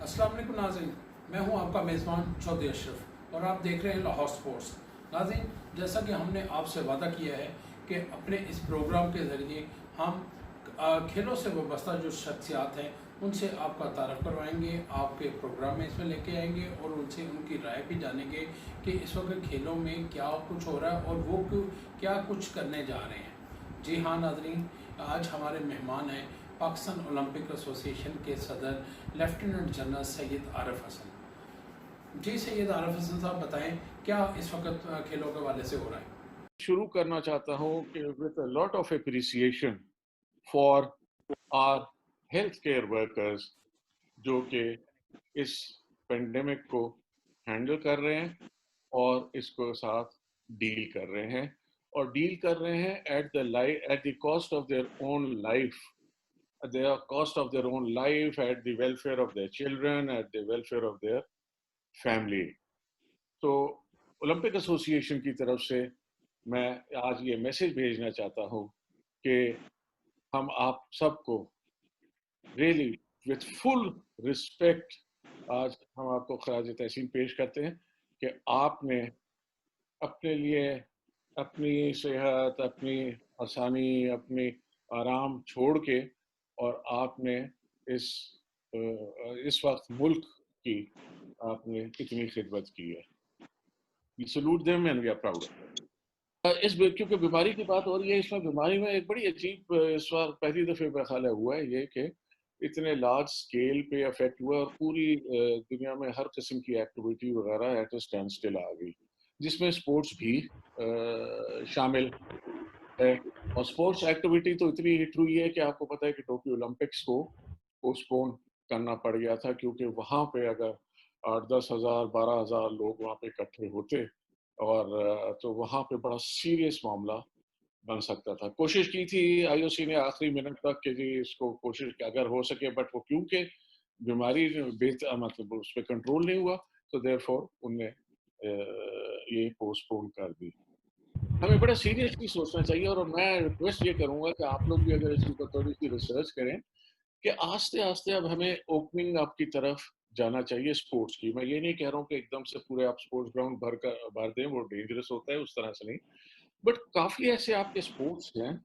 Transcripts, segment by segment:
अस्सलाम वालेकुम नाज़रीन, मैं हूं आपका मेज़बान चौधरी अशरफ और आप देख रहे हैं लाहौर स्पोर्ट्स। नाज़रीन, जैसा कि हमने आपसे वादा किया है कि अपने इस प्रोग्राम के ज़रिए हम खेलों से वाबस्ता जो शख्सियात हैं उनसे आपका तारफ़ करवाएंगे, आपके प्रोग्राम में इसमें लेके आएंगे और उनसे उनकी राय भी जानेंगे कि इस वक्त खेलों में क्या कुछ हो रहा है और वो क्या कुछ करने जा रहे हैं। जी हाँ नाज़रीन, आज हमारे मेहमान हैं पाकिस्तान ओलंपिक एसोसिएशन के सदर लेफ्टिनेंट जनरल सैयद आरिफ हसन। जी सैयद आरिफ हसन साहब, बताएं क्या इस वक्त खेलों के हवाले से हो रहा है। शुरू करना चाहता हूँ कि with a lot of appreciation for our health care workers जो कि इस पेंडेमिक को हैंडल कर रहे हैं और इसको साथ डील कर रहे हैं और डील कर रहे हैं at the cost of their own life, at the welfare of their children, at the welfare of their family. तो ओलंपिक एसोसिएशन की तरफ से मैं आज ये मैसेज भेजना चाहता हूँ कि हम आप सबको रियली विथ फुल रिस्पेक्ट आज हम आपको खराज तहसीन पेश करते हैं कि आपने अपने लिए अपनी सेहत, अपनी आसानी, अपनी आराम छोड़ के और आपने इस वक्त मुल्क की आपने कितनी खिदमत की है। We salute them and we are proud of them. क्योंकि बीमारी की बात हो रही है, इसमें बीमारी में एक बड़ी अजीब इस बार पहली दफ़े मेरा ख्याल हुआ है ये कि इतने लार्ज स्केल पे अफेक्ट हुआ और पूरी दुनिया में हर किस्म की एक्टिविटी वगैरह एट अ स्टैंड स्टिल आ गई, जिसमें स्पोर्ट्स भी शामिल है। और स्पोर्ट्स एक्टिविटी तो इतनी हिट हुई है कि आपको पता है कि टोक्यो ओलंपिक्स को पोस्टपोन करना पड़ गया था, क्योंकि वहाँ पे अगर 8-10 हज़ार 12 हज़ार लोग वहाँ पे इकट्ठे होते और तो वहाँ पे बड़ा सीरियस मामला बन सकता था। कोशिश की थी आईओसी ने आखिरी मिनट तक कि जी इसको कोशिश अगर हो सके, बट वो क्योंकि बीमारी मतलब उस पर कंट्रोल नहीं हुआ तो देयरफॉर उनने ये पोस्टपोन कर दी। हमें बड़ा सीरियसली सोचना चाहिए और मैं रिक्वेस्ट ये करूंगा कि आप लोग भी अगर इसके ऊपर थोड़ी सी रिसर्च करें कि आस्ते आस्ते अब हमें ओपनिंग अप की तरफ जाना चाहिए स्पोर्ट्स की। मैं ये नहीं कह रहा हूँ कि एकदम से पूरे आप स्पोर्ट्स ग्राउंड भर दें, वो डेंजरस होता है, उस तरह से नहीं, बट काफी ऐसे आपके स्पोर्ट्स हैं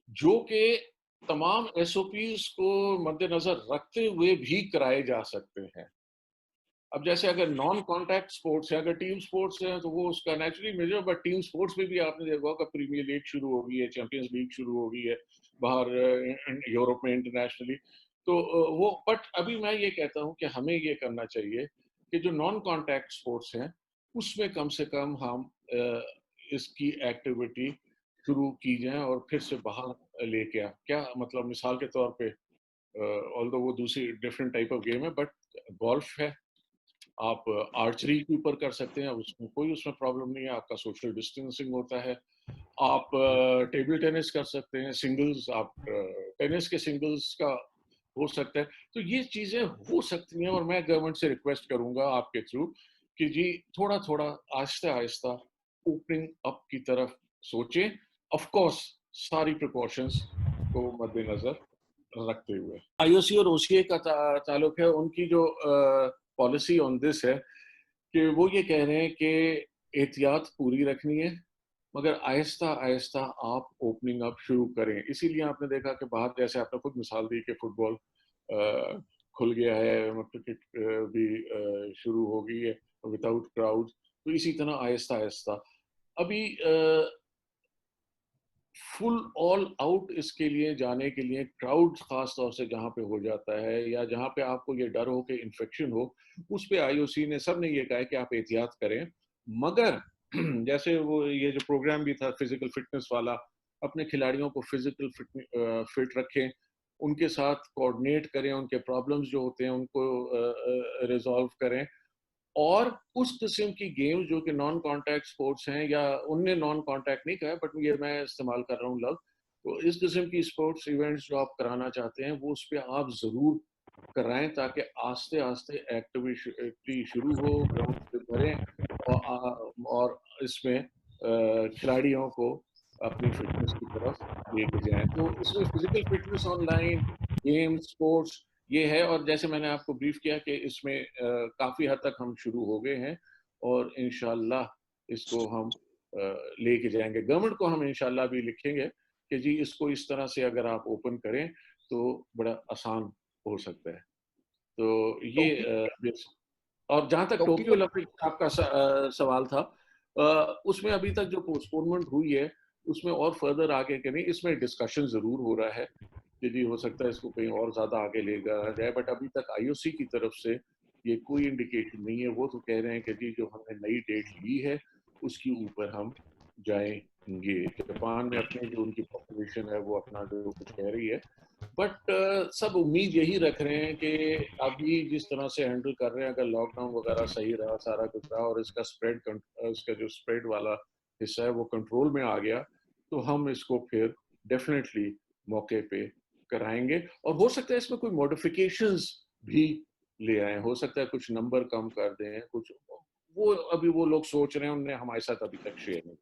जो कि तमाम एसओपीज को मद्देनजर रखते हुए भी कराए जा सकते हैं। अब जैसे अगर नॉन कॉन्टैक्ट स्पोर्ट्स है, अगर टीम स्पोर्ट्स है तो वो उसका naturally major, but team sports में भी आपने देखा होगा प्रीमियर लीग शुरू हो गई है, चैंपियंस लीग शुरू हो गई है बाहर यूरोप में इंटरनेशनली। तो वो बट अभी मैं ये कहता हूँ कि हमें ये करना चाहिए कि जो नॉन कॉन्टैक्ट स्पोर्ट्स हैं उसमें कम से कम हम इसकी एक्टिविटी शुरू की जाए और फिर से बाहर लेके आ, क्या मतलब मिसाल के तौर पे ऑल्दो वो दूसरी डिफरेंट टाइप ऑफ गेम है, बट गोल्फ है, आप आर्चरी के ऊपर कर सकते हैं, उसमें कोई उसमें प्रॉब्लम नहीं है, आपका सोशल डिस्टेंसिंग होता है। आप टेबल टेनिस कर सकते हैं, सिंगल्स, आप टेनिस के सिंगल्स का हो सकता है। तो ये चीज़ें हो सकती हैं और मैं गवर्नमेंट से रिक्वेस्ट करूंगा आपके थ्रू कि जी थोड़ा थोड़ा आहिस्ता आहिस्ता ओपनिंग अप की तरफ सोचें, ऑफ कोर्स सारी प्रिकॉशंस को मद्देनजर रखते हुए। आईओसी और ओसीए का ताल्लुक है, उनकी जो पॉलिसी ऑन दिस है कि वो ये कह रहे हैं कि एहतियात पूरी रखनी है मगर आहिस्ता आहिस्ता आप ओपनिंग अप शुरू करें। इसीलिए आपने देखा कि बाहर जैसे आपने खुद मिसाल दी कि फुटबॉल खुल गया है, क्रिकेट भी शुरू हो गई है विदाउट क्राउड, तो इसी तरह आहिस्ता आहिस्ता अभी फुल ऑल आउट इसके लिए जाने के लिए क्राउड खास तौर से जहाँ पे हो जाता है या जहाँ पे आपको ये डर हो कि इन्फेक्शन हो, उस पे आईओसी ने सब ने ये कहा है कि आप एहतियात करें। मगर जैसे वो ये जो प्रोग्राम भी था फिजिकल फिटनेस वाला, अपने खिलाड़ियों को फिजिकल फिट रखें, उनके साथ कोऑर्डिनेट करें, उनके प्रॉब्लम्स जो होते हैं उनको रिजॉल्व करें और उस किस्म की गेम्स जो कि नॉन कांटेक्ट स्पोर्ट्स हैं, या उनने नॉन कांटेक्ट नहीं कहा बट ये मैं इस्तेमाल कर रहा हूँ लफ्ज़, तो इस किस्म की स्पोर्ट्स इवेंट्स जो आप कराना चाहते हैं वो उस पर आप ज़रूर कराएं ताकि आस्ते आस्ते एक्टिविटी शुरू हो, ग्राउंड से भरें और इसमें खिलाड़ियों को अपनी फिटनेस की तरफ लेके जाएं। तो इसमें physical fitness, online games, sports, یہ ہے. اور جیسے میں نے آپ کو بریف کیا کہ اس میں کافی حد تک ہم شروع ہو گئے ہیں اور انشاءاللہ اس کو ہم لے کے جائیں گے. گورنمنٹ کو ہم انشاءاللہ بھی لکھیں گے کہ جی اس کو اس طرح سے اگر آپ اوپن کریں تو بڑا آسان ہو سکتا ہے. تو یہ اور جہاں تک ٹوکیو اولمپک آپ کا سوال تھا, اس میں ابھی تک جو پوسٹپونمنٹ ہوئی ہے اس میں اور فردر آگے کہ نہیں, اس میں ڈسکشن ضرور ہو رہا ہے کہ جی ہو سکتا ہے اس کو کہیں اور زیادہ آگے لے جائے, بٹ ابھی تک آئی او سی کی طرف سے یہ کوئی انڈیکیشن نہیں ہے. وہ تو کہہ رہے ہیں کہ جی جو ہم نے نئی ڈیٹ لی ہے اس کے اوپر ہم جائیں گے. جاپان میں اپنے جو ان کی پاپولیشن ہے وہ اپنا جو کچھ کہہ رہی ہے, بٹ سب امید یہی رکھ رہے ہیں کہ ابھی جس طرح سے ہینڈل کر رہے ہیں, اگر لاک ڈاؤن وغیرہ صحیح رہا, سارا کچھ رہا اور اس کا جو اسپریڈ والا حصہ ہے وہ کنٹرول میں آ گیا, تو ہم اس کو پھر ڈیفینیٹلی موقع پہ کرائیں گے. اور ہو سکتا ہے اس میں کوئی موڈیفیکیشنز بھی لے آئیں, ہو سکتا ہے کچھ نمبر کم کر دیں, کچھ وہ ابھی وہ لوگ سوچ رہے ہیں, انہوں نے ہمارے ساتھ ابھی تک شیئر نہیں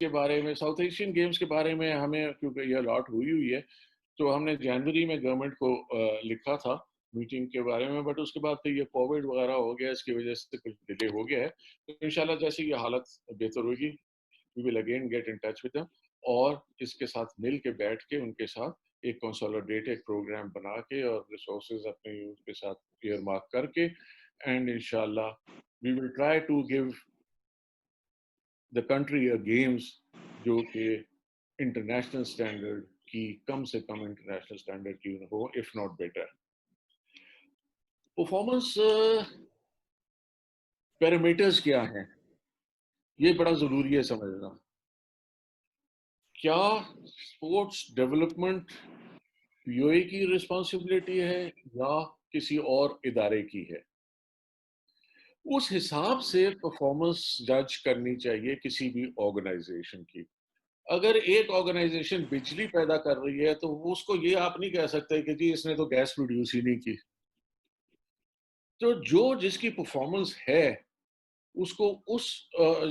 کے بارے میں. ساؤتھ ایشین گیمز کے بارے میں ہمیں کیونکہ یہ الاٹ ہوئی ہے تو ہم نے جنوری میں گورنمنٹ کو لکھا تھا میٹنگ کے بارے میں, بٹ اس کے بعد پھر یہ کووڈ وغیرہ ہو گیا, اس کی وجہ سے کچھ ڈیلے ہو گیا ہے. تو انشاءاللہ جیسے یہ حالت بہتر ہوگی we will again get in touch with them اور اس کے ساتھ مل کے بیٹھ کے ان کے ساتھ ایک کنسولیڈیٹڈ پروگرام بنا کے اور ریسورسز اپنے یوز کے ساتھ ایئر مارک کر کے, اینڈ انشاءاللہ we will try to give the country a games جو کہ انٹرنیشنل اسٹینڈرڈ کی, کم سے کم انٹرنیشنل اسٹینڈرڈ کی ہو, if not better. Performance parameters کیا ہیں, یہ بڑا ضروری ہے سمجھنا. کیا اسپورٹس ڈیولپمنٹ پی او اے کی رسپانسبلٹی ہے یا کسی اور ادارے کی ہے؟ اس حساب سے پرفارمنس جج کرنی چاہیے کسی بھی آرگنائزیشن کی. اگر ایک آرگنائزیشن بجلی پیدا کر رہی ہے تو اس کو یہ آپ نہیں کہہ سکتے کہ جی اس نے تو گیس پروڈیوس ہی نہیں کی. تو جو جس کی پرفارمنس ہے اس کو اس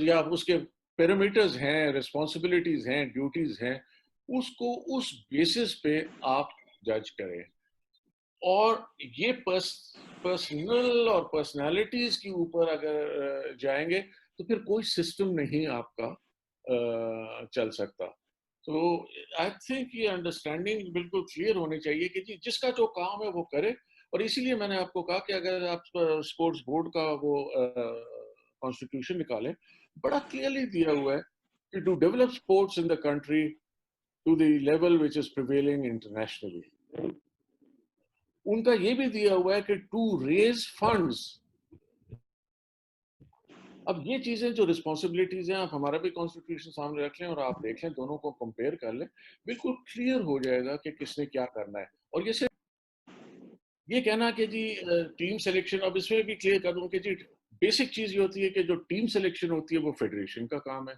یا اس کے پیرامیٹرز ہیں, رسپانسبلٹیز ہیں, ڈیوٹیز ہیں, اس کو اس بیسس پہ آپ جج کریں. اور یہ پرسنل اور پرسنالٹیز کے اوپر اگر جائیں گے تو پھر کوئی سسٹم نہیں آپ کا چل سکتا. تو آئی تھنک یہ انڈرسٹینڈنگ بالکل کلیئر ہونی چاہیے کہ جی جس کا جو کام ہے وہ کرے. اور اسی لیے میں نے آپ کو کہا کہ اگر آپ اسپورٹس بورڈ کا وہ کانسٹیٹیوشن نکالیں, بڑا کلیئرلی دیا ہوا ہے کہ to develop sports in the country to the level which is prevailing internationally. ان کا یہ بھی دیا ہوا ہے کہ ٹو ریز فنڈز. اب یہ چیزیں جو رسپانسبلٹیز ہیں, آپ ہمارا بھی کانسٹیٹیوشن سامنے رکھ لیں اور آپ دیکھ لیں, دونوں کو کمپیئر کر لیں, بالکل کلیئر ہو جائے گا کہ کس نے کیا کرنا ہے. اور یہ صرف یہ کہنا کہ جی ٹیم سلیکشن, اب اس میں بھی کلیئر کر دوں کہ جی بیسک چیز یہ ہوتی ہے کہ جو ٹیم سلیکشن ہوتی ہے وہ فیڈریشن کا کام ہے.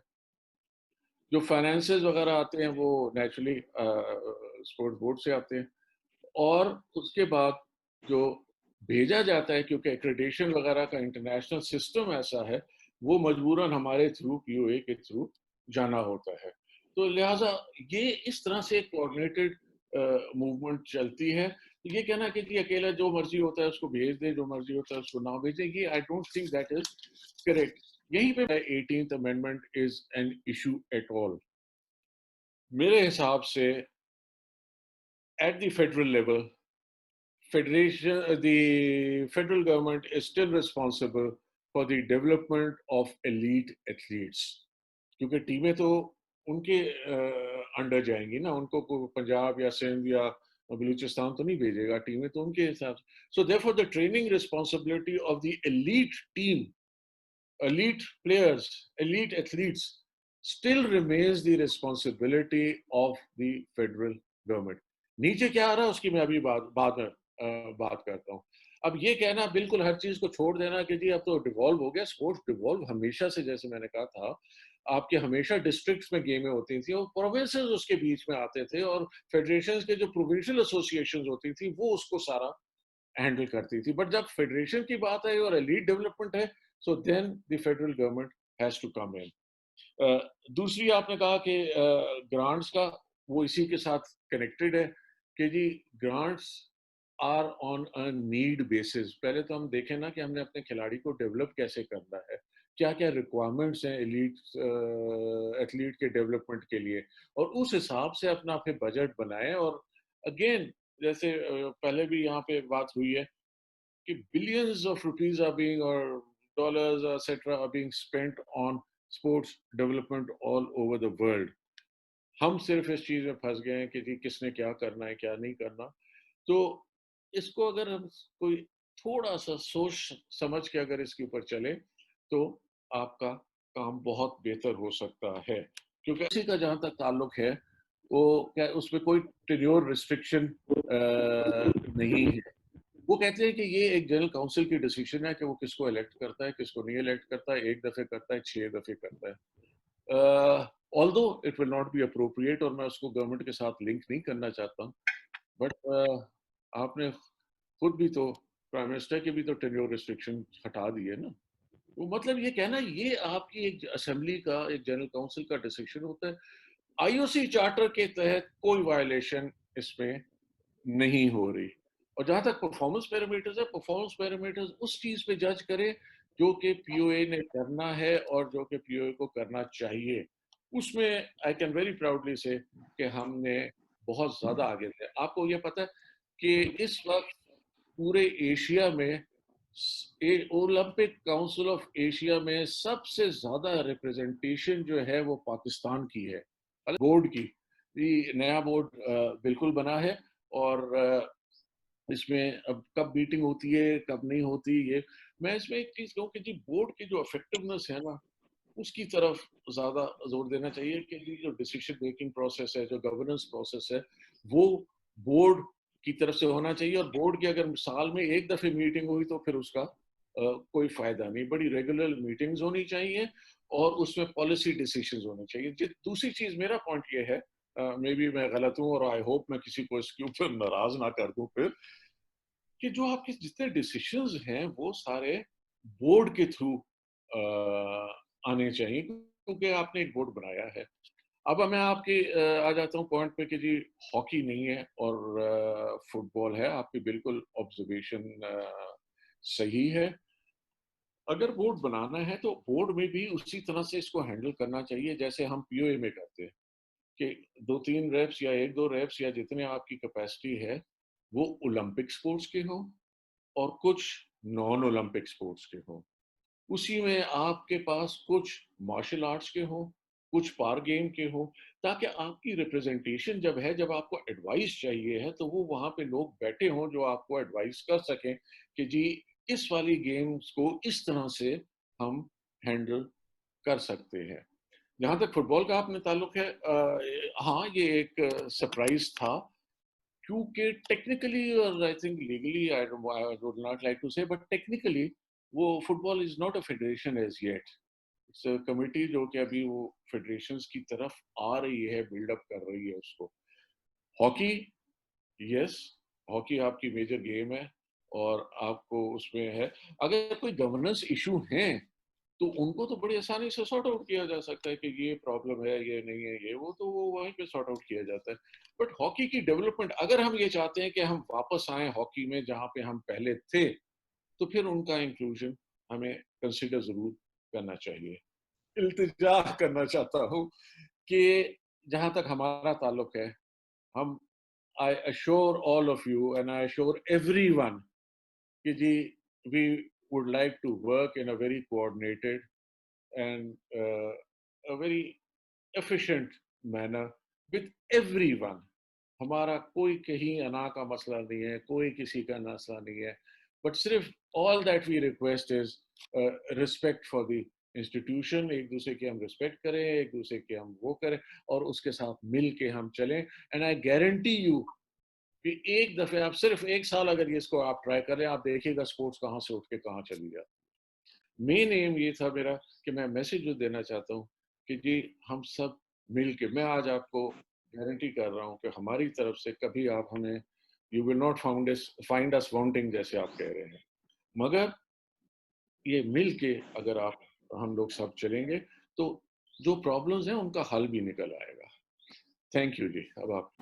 جو فائنینسز وغیرہ آتے ہیں وہ نیچرلی اسپورٹس بورڈ سے آتے ہیں. اور اس کے بعد جو بھیجا جاتا ہے, کیونکہ ایکریڈیشن وغیرہ کا انٹرنیشنل سسٹم ایسا ہے, وہ مجبوراً ہمارے تھرو پی او اے کے تھرو جانا ہوتا ہے. تو لہٰذا یہ اس طرح سے کوآرڈینیٹڈ موومنٹ چلتی ہے. یہ کہنا کہ جی اکیلا جو مرضی ہوتا ہے اس کو بھیج دیں, جو مرضی ہوتا ہے اس کو نہ بھیجیں, یہ I don't think that is correct. یہیں پہ 18th amendment is an issue at all. میرے حساب سے at the federal level, the federal government is still responsible for the development of elite athletes. کیونکہ ٹیمیں تو ان کے انڈر جائیں گی نا, ان کو پنجاب یا سندھ یا بلوچستان تو نہیں بھیجے گا, ٹیمیں تو ان کے حساب سے. So therefore the training responsibility of the elite team, elite players, elite athletes still remains the responsibility of the federal government. نیچے کیا آ رہا ہے اس کی میں ابھی بعد میں بات کرتا ہوں. اب یہ کہنا بالکل ہر چیز کو چھوڑ دینا کہ جی اب تو ڈیوالو ہو گیا. اسپورٹس ڈیوالو ہمیشہ سے, جیسے میں نے کہا تھا, آپ کے ہمیشہ ڈسٹرکٹس میں گیمیں ہوتی تھیں اور پروونسز اس کے بیچ میں آتے تھے, اور فیڈریشنز کے جو پروونشل ایسوسیشنز ہوتی تھیں وہ اس کو سارا ہینڈل کرتی تھی. بٹ جب فیڈریشن کی بات ہے اور ایلیٹ ڈیولپمنٹ ہے, so then the federal government has to come in. دوسری آپ نے کہا کہ گرانٹس کا, وہ اسی کے ساتھ کنیکٹڈ ہے کہ جی grants are on a need basis. पहले तो हम देखें ना कि हमने अपने खिलाड़ी को डेवलप कैसे करना है, क्या क्या रिक्वायरमेंट्स हैं एथलीट के डेवलपमेंट के लिए, और उस हिसाब से अपना फिर बजट बनाएं. और अगेन जैसे पहले भी यहाँ पे बात हुई है कि billions of rupees are being, or dollars etc are being spent on sports development all over the world. हम सिर्फ इस चीज में फंस गए हैं कि जी किसने क्या करना है क्या नहीं करना. तो इसको अगर हम कोई थोड़ा सा सोच समझ के अगर इसके ऊपर चले तो आपका काम बहुत बेहतर हो सकता है. क्योंकि इसी का जहां तक ताल्लुक है वो क्या उसमें कोई टेन्योर रिस्ट्रिक्शन नहीं है. वो कहते हैं कि ये एक जनरल काउंसिल की डिसीजन है कि वो किसको इलेक्ट करता है किसको नहीं इलेक्ट करता है, एक दफे करता है 6 दफे करता है. Although it will not be appropriate, और मैं उसको गवर्नमेंट के साथ लिंक नहीं करना चाहता, बट आपने खुद भी तो प्राइम मिनिस्टर की भी तो टेन्योर रिस्ट्रिक्शन हटा दी है ना. वो मतलब ये कहना ये आपकी एक असेंबली का एक जनरल काउंसिल का डिसीजन होता है. आईओसी चार्टर के तहत कोई वायलेशन इसमें नहीं हो रही. और जहां तक परफॉर्मेंस पैरामीटर्स है, परफॉर्मेंस पैरामीटर्स उस चीज पे जज करे जो कि पीओए ने करना है और जो कि पीओए को करना चाहिए. उसमें आई कैन वेरी प्राउडली से कि हमने बहुत ज्यादा आगे थे. आपको ये पता है कि इस वक्त पूरे एशिया में ओलंपिक काउंसिल ऑफ एशिया में सबसे ज्यादा रिप्रेजेंटेशन जो है वो पाकिस्तान की है, बोर्ड की. ये नया बोर्ड बिल्कुल बना है, और इसमें अब कब मीटिंग होती है कब नहीं होती, ये मैं इसमें एक चीज कहूँ कि जी बोर्ड की जो इफेक्टिवनेस है ना उसकी तरफ ज्यादा जोर देना चाहिए कि जी जो डिसीजन मेकिंग प्रोसेस है, जो गवर्नेंस प्रोसेस है, वो बोर्ड की तरफ से होना चाहिए. और बोर्ड की अगर साल में एक दफे मीटिंग हुई तो फिर उसका कोई फायदा नहीं. बड़ी रेगुलर मीटिंग्स होनी चाहिए और उसमें पॉलिसी डिसीजंस होने चाहिए. दूसरी चीज मेरा पॉइंट ये है, मे बी मैं गलत हूँ और आई होप मैं किसी को इसके ऊपर नाराज ना कर दूं फिर, कि जो आपके जितने डिसीजंस हैं वो सारे बोर्ड के थ्रू आने चाहिए, क्योंकि आपने एक बोर्ड बनाया है. अब मैं आपके आ जाता हूँ पॉइंट पे कि जी हॉकी नहीं है और फुटबॉल है. आपकी बिल्कुल ऑब्जर्वेशन सही है. अगर बोर्ड बनाना है तो बोर्ड में भी उसी तरह से इसको हैंडल करना चाहिए जैसे हम पीओए में करते हैं कि 2-3 रेप्स या 1-2 रेप्स या जितने आपकी कैपेसिटी है वो ओलंपिक स्पोर्ट्स के हो और कुछ नॉन ओलंपिक स्पोर्ट्स के हो. उसी में आपके पास कुछ मार्शल आर्ट्स के हो, कुछ पार गेम के हो, ताकि आपकी रिप्रेजेंटेशन जब है, जब आपको एडवाइस चाहिए है तो वो वहां पे लोग बैठे हों जो आपको एडवाइस कर सकें कि जी इस वाली गेम्स को इस तरह से हम हैंडल कर सकते हैं. जहां तक फुटबॉल का आपने ताल्लुक है, हाँ ये एक सरप्राइज था क्योंकि टेक्निकली और I think legally I would not like to say, but technically वो football is not a federation as yet. It's a committee जो कि अभी वो फेडरेशंस की तरफ आ रही है, बिल्डअप कर रही है उसको. हॉकी, यस, हॉकी आपकी मेजर गेम है और आपको उसमें है. अगर कोई गवर्नेंस इशू है तो उनको तो बड़ी आसानी से सॉर्ट आउट किया जा सकता है कि ये प्रॉब्लम है, ये नहीं है, ये वो तो वो वहीं पे सॉर्ट आउट किया जाता है. बट हॉकी की डेवलपमेंट अगर हम ये चाहते हैं कि हम वापस आए हॉकी में जहाँ पे हम पहले थे, तो फिर उनका इंक्लूजन हमें कंसिडर जरूर करना चाहिए. इल्तिजा करना चाहता हूँ कि जहाँ तक हमारा ताल्लुक है, हम I assure all of you and I assure everyone कि जी we would like to work in a very coordinated and a very efficient manner with everyone. हमारा कोई कहीं अना का मसला नहीं है, कोई किसी का मसला नहीं है, बट सिर्फ all that we request is respect for the institution. एक दूसरे की हम रिस्पेक्ट करें, एक दूसरे के हम वो करें और उसके साथ मिल के हम चलें. एंड आई गारंटी यू कि एक दफे आप सिर्फ एक साल अगर ये इसको आप ट्राई करें, आप देखिएगा स्पोर्ट्स कहाँ से उठ के कहाँ चली जाती. मेन एम ये था मेरा कि मैं मैसेज जो देना चाहता हूँ कि जी हम सब मिल के, मैं आज आपको गारंटी कर रहा हूँ कि हमारी तरफ से कभी आप हमें you will not find us wanting जैसे आप कह रहे हैं, मगर ये मिल के अगर आप हम लोग सब चलेंगे तो जो प्रॉब्लम्स हैं उनका हल भी निकल आएगा. थैंक यू जी. अब आप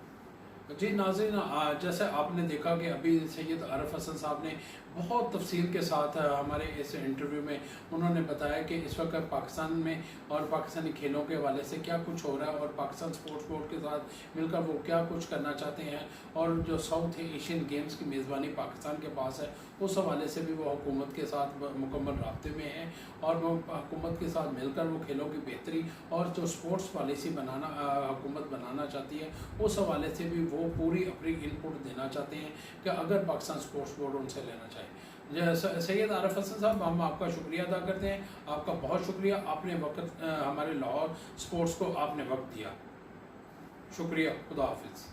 جی ناظرین، جیسے آپ نے دیکھا کہ ابھی سید عارف حسن صاحب نے بہت تفصیل کے ساتھ ہمارے اس انٹرویو میں انہوں نے بتایا کہ اس وقت پاکستان میں اور پاکستانی کھیلوں کے حوالے سے کیا کچھ ہو رہا ہے، اور پاکستان سپورٹس بورڈ کے ساتھ مل کر وہ کیا کچھ کرنا چاہتے ہیں، اور جو ساؤتھ ایشین گیمز کی میزبانی پاکستان کے پاس ہے اس حوالے سے بھی وہ حکومت کے ساتھ مکمل رابطے میں ہیں، اور وہ حکومت کے ساتھ مل کر وہ کھیلوں کی بہتری اور جو سپورٹس پالیسی حکومت بنانا چاہتی ہے اس حوالے سے بھی وہ پوری اپنی ان پٹ دینا چاہتے ہیں کہ اگر پاکستان سپورٹس بورڈ ان سے لینا چاہے۔ سید عارف حسن صاحب، ہم آپ کا شکریہ ادا کرتے ہیں، آپ کا بہت شکریہ، آپ نے وقت ہمارے لاہور سپورٹس کو آپ نے وقت دیا، شکریہ، خدا حافظ۔